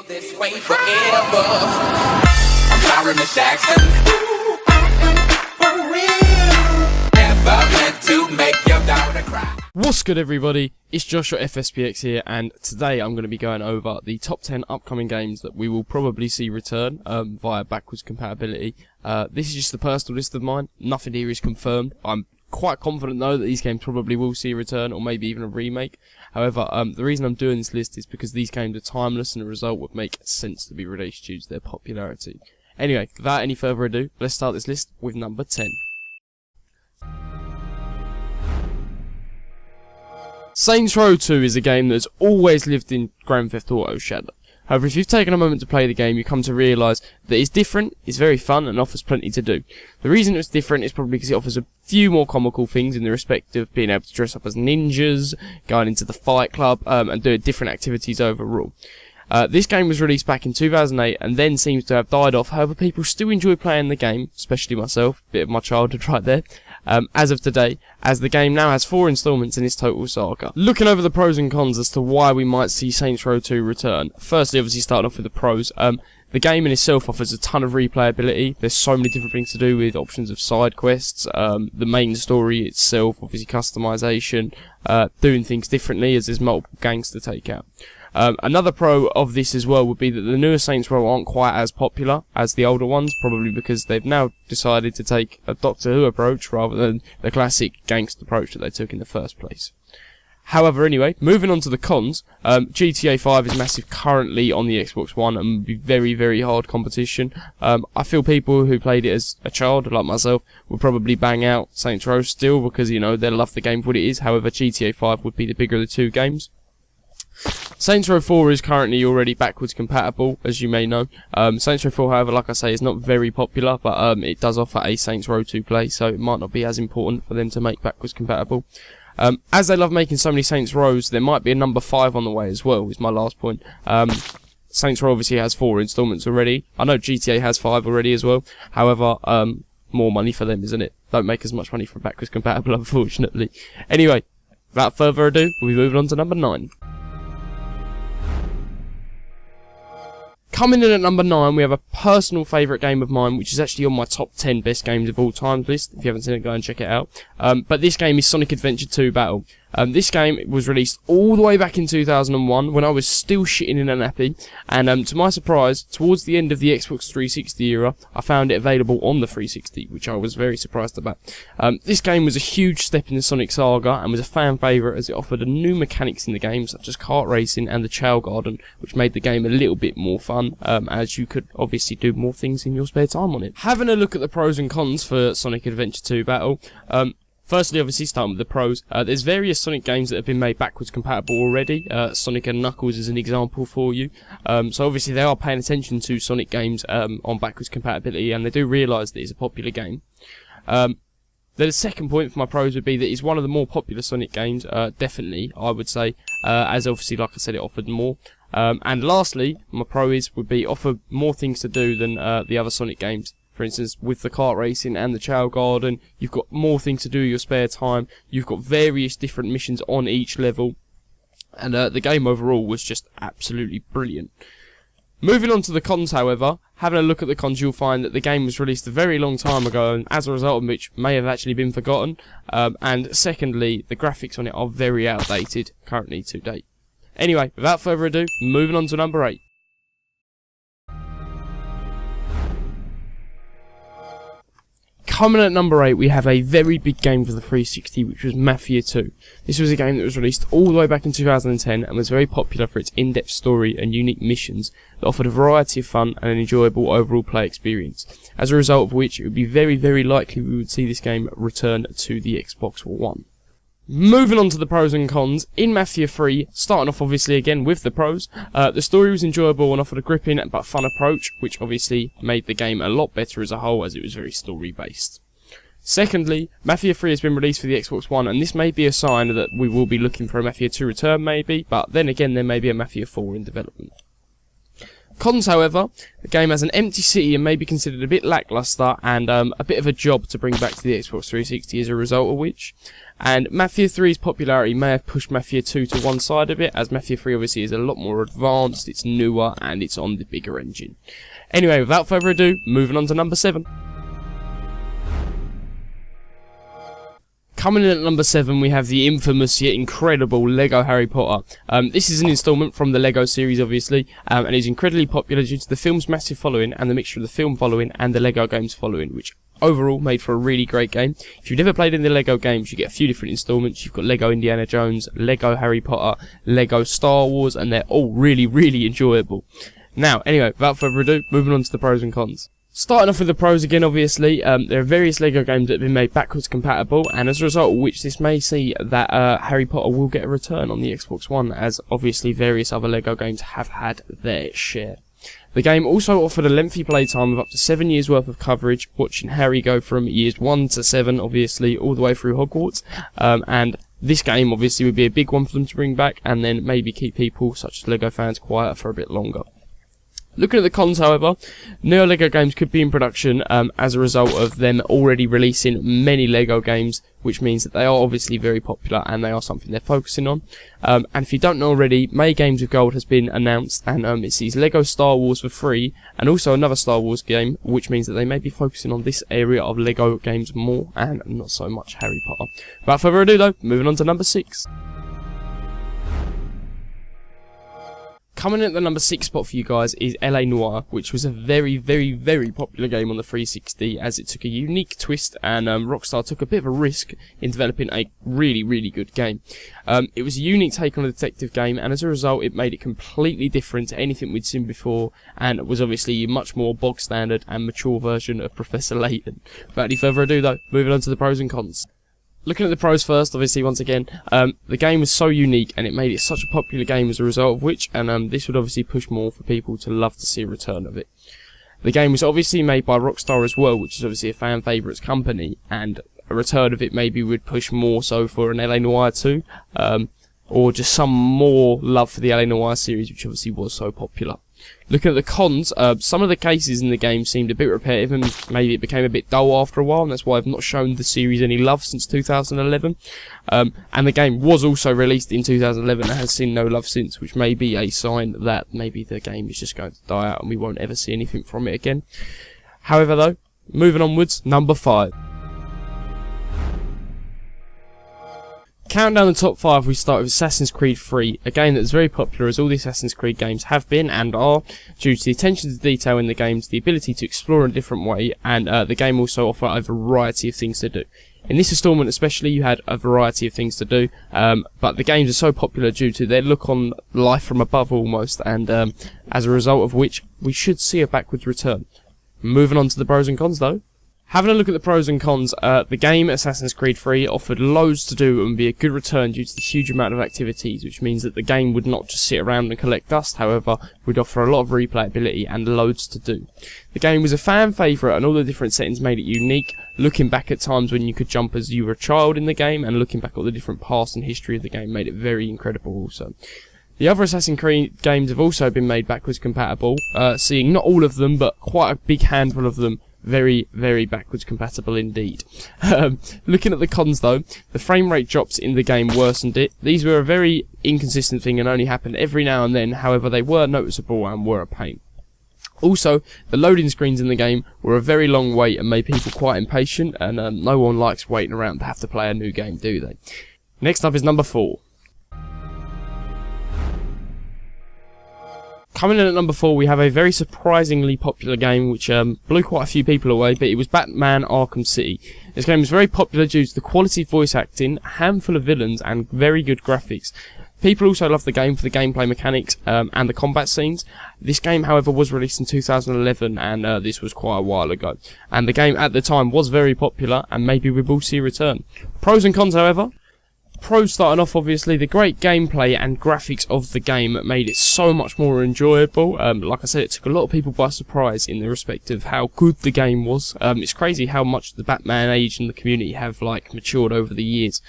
This way forever. I'm sorry, Miss Jackson. Ooh, I am for real. Never meant to make your daughter cry. What's good, everybody? It's Joshua FSPX here, and today I'm going to be going over the top 10 upcoming games that we will probably see return via backwards compatibility. This is just a personal list of mine. Nothing here is confirmed. I'm quite confident though that these games probably will see a return, or maybe even a remake. However, the reason I'm doing this list is because these games are timeless, and the result would make sense to be released due to their popularity. Anyway, without any further ado, let's start this list with number 10. Saints Row 2 is a game that's always lived in Grand Theft Auto's shadow. However, if you've taken a moment to play the game, you come to realise that it's different, it's very fun, and offers plenty to do. The reason it's different is probably because it offers a few more comical things in the respect of being able to dress up as ninjas, going into the fight club, and doing different activities overall. This game was released back in 2008 and then seems to have died off. However, people still enjoy playing the game, especially myself, bit of my childhood right there, as of today, as the game now has 4 installments in its total saga. Looking over the pros and cons as to why we might see Saints Row 2 return. Firstly, obviously starting off with the pros. The game in itself offers a ton of replayability. There's so many different things to do with options of side quests, the main story itself, obviously customization, doing things differently as there's multiple gangs to take out. Another pro of this as well would be that the newer Saints Row aren't quite as popular as the older ones, probably because they've now decided to take a Doctor Who approach rather than the classic gangster approach that they took in the first place. However, anyway, moving on to the cons, GTA 5 is massive currently on the Xbox One and will be very, very hard competition. I feel people who played it as a child, like myself, will probably bang out Saints Row still because, you know, they love the game for what it is. However, GTA 5 would be the bigger of the two games. Saints Row 4 is currently already backwards compatible, as you may know. Saints Row 4, however, like I say, is not very popular, but it does offer a Saints Row 2 play, so it might not be as important for them to make backwards compatible. As they love making so many Saints Rows, there might be a number 5 on the way as well, is my last point. Saints Row obviously has 4 installments already. I know GTA has 5 already as well. However, more money for them, isn't it? Don't make as much money from backwards compatible, unfortunately. Anyway, without further ado, we'll be moving on to number 9. Coming in at number 9, we have a personal favourite game of mine, which is actually on my top 10 best games of all time list. If you haven't seen it, go and check it out. But this game is Sonic Adventure 2 Battle. This game was released all the way back in 2001 when I was still shitting in a nappy, and to my surprise, towards the end of the Xbox 360 era, I found it available on the 360, which I was very surprised about. This game was a huge step in the Sonic saga and was a fan favourite as it offered new mechanics in the game, such as kart racing and the Chow Garden, which made the game a little bit more fun, as you could obviously do more things in your spare time on it. Having a look at the pros and cons for Sonic Adventure 2 Battle, firstly, obviously, starting with the pros. There's various Sonic games that have been made backwards compatible already. Sonic and Knuckles is an example for you. So obviously they are paying attention to Sonic games on backwards compatibility, and they do realise that it's a popular game. The second point for my pros would be that it's one of the more popular Sonic games, definitely, I would say, as obviously, like I said, it offered more. And lastly, my pro would be offer more things to do than the other Sonic games. For instance, with the kart racing and the Chow Garden, you've got more things to do in your spare time. You've got various different missions on each level. And the game overall was just absolutely brilliant. Moving on to the cons, however, having a look at the cons, you'll find that the game was released a very long time ago, and as a result of which may have actually been forgotten. And secondly, the graphics on it are very outdated, currently to date. Anyway, without further ado, moving on to number 8. Coming at number 8, we have a very big game for the 360, which was Mafia II. This was a game that was released all the way back in 2010 and was very popular for its in-depth story and unique missions that offered a variety of fun and an enjoyable overall play experience. As a result of which, it would be very, very likely we would see this game return to the Xbox One. Moving on to the pros and cons, in Mafia 3, starting off obviously again with the pros, the story was enjoyable and offered a gripping but fun approach, which obviously made the game a lot better as a whole as it was very story based. Secondly, Mafia 3 has been released for the Xbox One, and this may be a sign that we will be looking for a Mafia 2 return maybe, but then again there may be a Mafia 4 in development. Cons, however, the game has an empty city and may be considered a bit lackluster, and a bit of a job to bring back to the Xbox 360 as a result of which. And Mafia 3's popularity may have pushed Mafia 2 to one side a bit, as Mafia 3 obviously is a lot more advanced, it's newer, and it's on the bigger engine. Anyway, without further ado, moving on to number 7. Coming in at number 7, we have the infamous yet incredible LEGO Harry Potter. This is an installment from the LEGO series, obviously, and is incredibly popular due to the film's massive following and the mixture of the film following and the LEGO games following, which overall made for a really great game. If you've never played in the LEGO games, you get a few different installments. You've got LEGO Indiana Jones, LEGO Harry Potter, LEGO Star Wars, and they're all really, really enjoyable. Now, anyway, without further ado, moving on to the pros and cons. Starting off with the pros again, obviously, there are various LEGO games that have been made backwards compatible, and as a result of which this may see that Harry Potter will get a return on the Xbox One, as obviously various other LEGO games have had their share. The game also offered a lengthy playtime of up to 7 years worth of coverage, watching Harry go from years 1 to 7, obviously, all the way through Hogwarts, and this game obviously would be a big one for them to bring back, and then maybe keep people, such as LEGO fans, quiet for a bit longer. Looking at the cons, however, newer LEGO games could be in production as a result of them already releasing many LEGO games, which means that they are obviously very popular and they are something they're focusing on. And if you don't know already, May Games with Gold has been announced, and it sees LEGO Star Wars for free, and also another Star Wars game, which means that they may be focusing on this area of LEGO games more, and not so much Harry Potter. Without further ado though, moving on to number 6. Coming in at the number 6 spot for you guys is LA Noire, which was a very, very, very popular game on the 360, as it took a unique twist, and Rockstar took a bit of a risk in developing a really, really good game. It was a unique take on a detective game, and as a result it made it completely different to anything we'd seen before, and was obviously a much more bog standard and mature version of Professor Layton. Without any further ado though, moving on to the pros and cons. Looking at the pros first, obviously, once again, the game was so unique and it made it such a popular game as a result of which, and this would obviously push more for people to love to see a return of it. The game was obviously made by Rockstar as well, which is obviously a fan favourites company, and a return of it maybe would push more so for an LA Noire 2, or just some more love for the LA Noire series, which obviously was so popular. Looking at the cons, some of the cases in the game seemed a bit repetitive, and maybe it became a bit dull after a while, and that's why I've not shown the series any love since 2011. And the game was also released in 2011 and has seen no love since, which may be a sign that maybe the game is just going to die out and we won't ever see anything from it again. However though, moving onwards, number 5. Counting down the top 5, we start with Assassin's Creed 3, a game that is very popular as all the Assassin's Creed games have been and are, due to the attention to detail in the games, the ability to explore in a different way, and the game also offers a variety of things to do. In this installment especially, you had a variety of things to do, but the games are so popular due to their look on life from above almost, and as a result of which, we should see a backwards return. Moving on to the pros and cons though. Having a look at the pros and cons, the game Assassin's Creed 3 offered loads to do and would be a good return due to the huge amount of activities, which means that the game would not just sit around and collect dust, however, would offer a lot of replayability and loads to do. The game was a fan favourite and all the different settings made it unique, looking back at times when you could jump as you were a child in the game, and looking back at all the different past and history of the game made it very incredible also. The other Assassin's Creed games have also been made backwards compatible, seeing not all of them, but quite a big handful of them very, very backwards compatible indeed. Looking at the cons though, the frame rate drops in the game worsened it. These were a very inconsistent thing and only happened every now and then, however they were noticeable and were a pain. Also, the loading screens in the game were a very long wait and made people quite impatient, and no one likes waiting around to have to play a new game, do they? Next up is number 4. Coming in at number 4, we have a very surprisingly popular game which blew quite a few people away, but it was Batman Arkham City. This game was very popular due to the quality voice acting, a handful of villains, and very good graphics. People also loved the game for the gameplay mechanics and the combat scenes. This game, however, was released in 2011, and this was quite a while ago. And the game at the time was very popular, and maybe we will see a return. Pros and cons, however. Pros starting off, obviously, the great gameplay and graphics of the game made it so much more enjoyable. Like I said, it took a lot of people by surprise in the respect of how good the game was. It's crazy how much the Batman age and the community have matured over the years.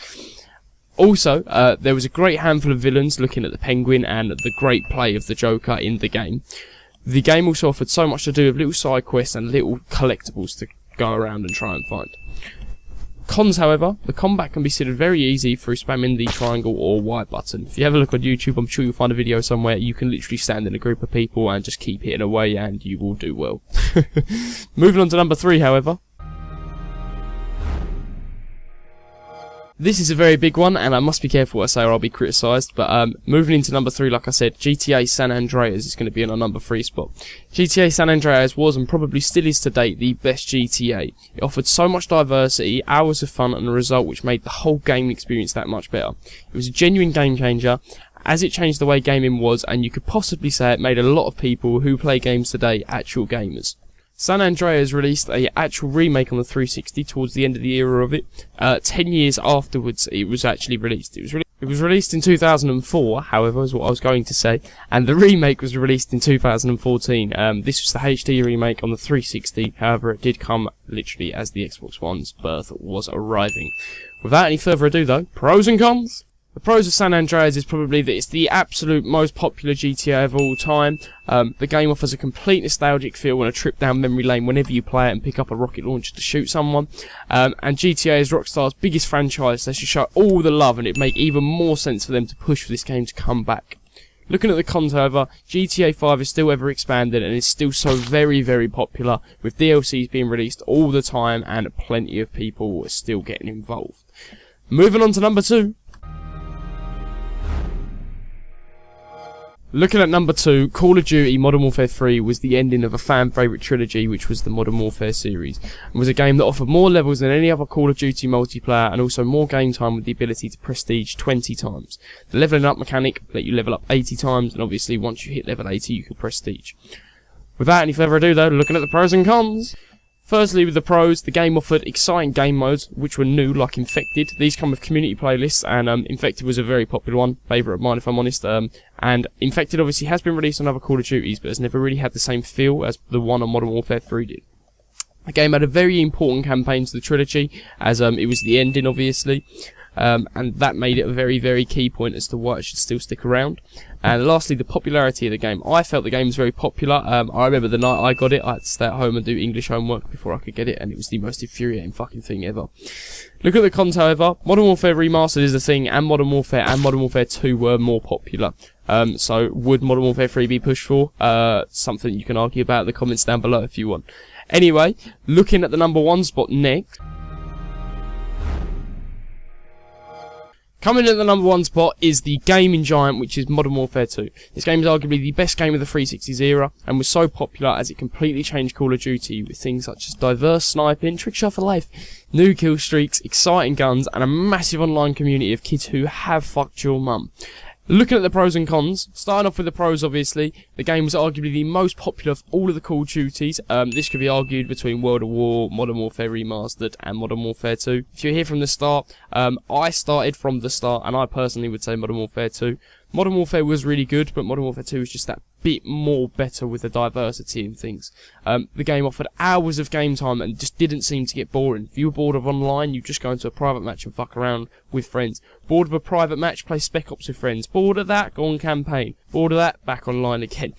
Also, there was a great handful of villains, looking at the Penguin and the great play of the Joker in the game. The game also offered so much to do with little side quests and little collectibles to go around and try and find. Cons, however, the combat can be considered very easy through spamming the triangle or Y button. If you have a look on YouTube, I'm sure you'll find a video somewhere. You can literally stand in a group of people and just keep hitting away and you will do well. Moving on to number 3, however. This is a very big one, and I must be careful what I say or I'll be criticised, but moving into number 3, like I said, GTA San Andreas is going to be in our number 3 spot. GTA San Andreas was, and probably still is to date, the best GTA. It offered so much diversity, hours of fun, and a result which made the whole game experience that much better. It was a genuine game changer, as it changed the way gaming was, and you could possibly say it made a lot of people who play games today actual gamers. San Andreas released a actual remake on the 360 towards the end of the era of it. 10 years afterwards, it was actually released. It was released in 2004, however, is what I was going to say, and the remake was released in 2014. This was the HD remake on the 360, however, it did come literally as the Xbox One's birth was arriving. Without any further ado, though, pros and cons. The pros of San Andreas is probably that it's the absolute most popular GTA of all time. The game offers a complete nostalgic feel and a trip down memory lane whenever you play it and pick up a rocket launcher to shoot someone. And GTA is Rockstar's biggest franchise. They should show all the love, and it'd make even more sense for them to push for this game to come back. Looking at the cons, however, GTA 5 is still ever expanded and is still so very, very popular, with DLCs being released all the time and plenty of people still getting involved. Moving on to number 2. Looking at number 2, Call of Duty Modern Warfare 3 was the ending of a fan favourite trilogy, which was the Modern Warfare series, and was a game that offered more levels than any other Call of Duty multiplayer, and also more game time with the ability to prestige 20 times. The levelling up mechanic let you level up 80 times, and obviously once you hit level 80 you can prestige. Without any further ado though, looking at the pros and cons. Firstly, with the pros, the game offered exciting game modes, which were new, like Infected. These come with community playlists, and Infected was a very popular one, favourite of mine if I'm honest. And Infected obviously has been released on other Call of Duties, but has never really had the same feel as the one on Modern Warfare 3 did. The game had a very important campaign to the trilogy, as it was the ending, obviously. And that made it a very, very key point as to why it should still stick around. And lastly, the popularity of the game. I felt the game was very popular. I remember the night I got it, I had to stay at home and do English homework before I could get it, and it was the most infuriating fucking thing ever. Look at the cons, however. Modern Warfare Remastered is a thing, and Modern Warfare 2 were more popular. So would Modern Warfare 3 be pushed for? Something you can argue about in the comments down below if you want. Anyway, looking at the number 1 spot next. Coming in at the number 1 spot is the gaming giant, which is Modern Warfare 2. This game is arguably the best game of the 360's era, and was so popular as it completely changed Call of Duty with things such as diverse sniping, trick shot for life, new kill streaks, exciting guns, and a massive online community of kids who have fucked your mum. Looking at the pros and cons, starting off with the pros obviously, the game was arguably the most popular of all of the Call of Duties. This could be argued between World of War, Modern Warfare Remastered and Modern Warfare 2. If you're here from the start, I started from the start and I personally would say Modern Warfare 2. Modern Warfare was really good, but Modern Warfare 2 was just that bit more better with the diversity and things. The game offered hours of game time and just didn't seem to get boring. If you were bored of online, you just go into a private match and fuck around with friends. Bored of a private match, play Spec Ops with friends. Bored of that, go on campaign. Bored of that, back online again.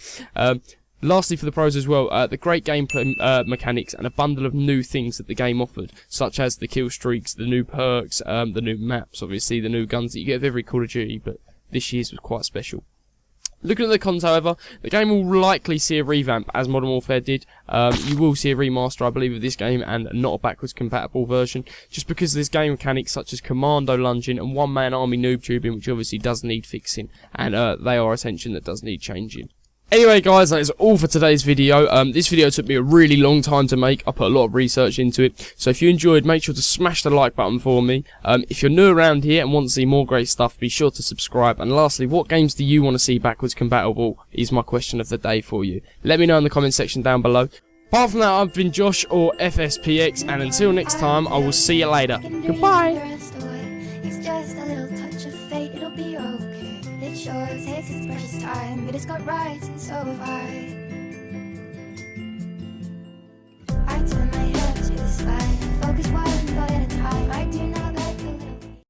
Lastly, for the pros as well, the great gameplay mechanics and a bundle of new things that the game offered, such as the kill streaks, the new perks, the new maps, obviously the new guns that you get with every Call of Duty, but this year's was quite special. Looking at the cons, however, the game will likely see a revamp, as Modern Warfare did. You will see a remaster, I believe, of this game, and not a backwards compatible version, just because there's game mechanics such as commando lunging and one-man army noob tubing, which obviously does need fixing, and they are a tension that does need changing. Anyway guys, that is all for today's video. This video took me a really long time to make. I put a lot of research into it. So if you enjoyed, make sure to smash the like button for me. If you're new around here and want to see more great stuff, be sure to subscribe. And lastly, what games do you want to see backwards compatible is my question of the day for you. Let me know in the comment section down below. Apart from that, I've been Josh, or FSPX, and until next time, I will see you later. Goodbye! It sure takes its precious time, but it's got rights and so have I.